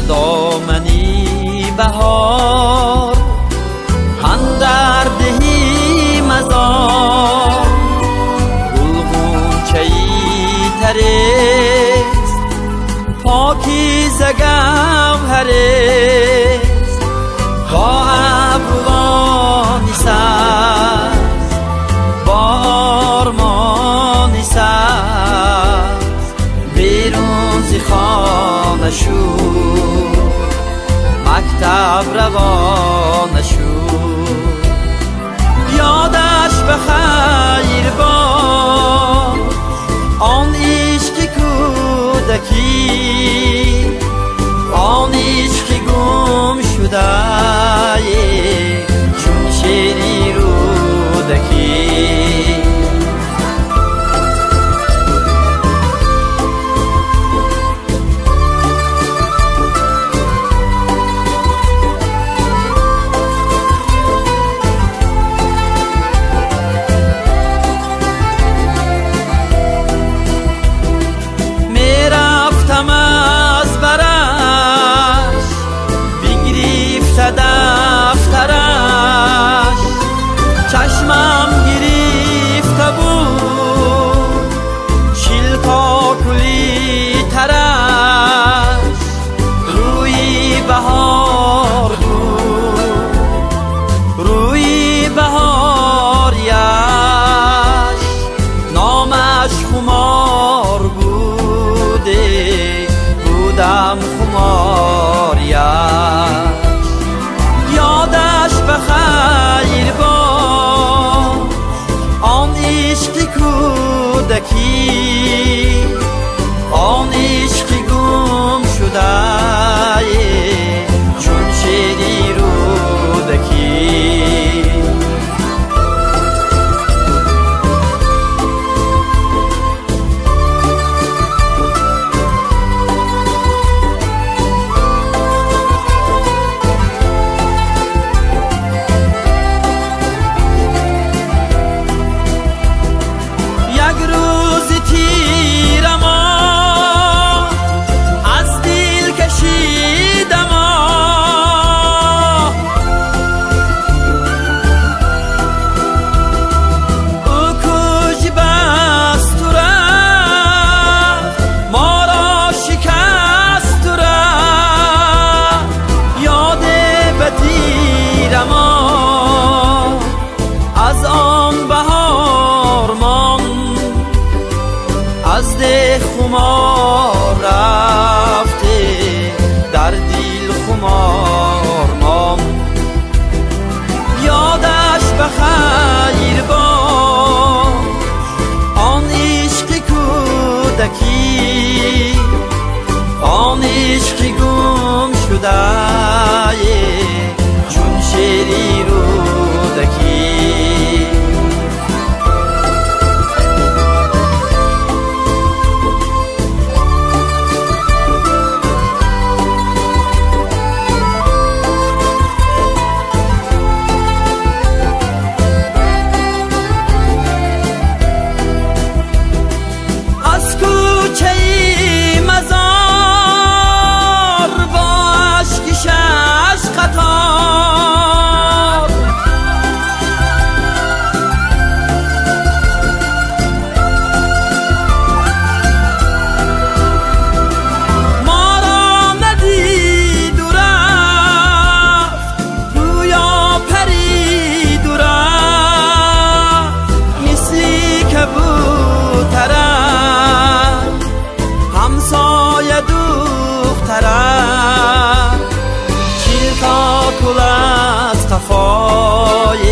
دامنی بهار اندر دهی مزار غنچه‌ای ترست پاکیزه گوهرست با ابروانی سبز با آرمانی سبز بیرون ز خانه شد مکتب روانه شد یادش بخیر باد آن عشق کودکی آن عشق گم شده چون شیری رودکی دفترش چشمم گرفته بود شیلکا کلی ترش روی بهار بود روی بهاریش نامش خمار بوده بودم خماریش یادش بخیر باد آن عشق کودکی آن عشق گم شده چون شیری رودکی از ده خمار رفته در دل خمار مام یادش بخیر باد آن عشق کودکی آن عشق گم شده چون شیری رودکی همسایه دخترم چیلکا کل از قفای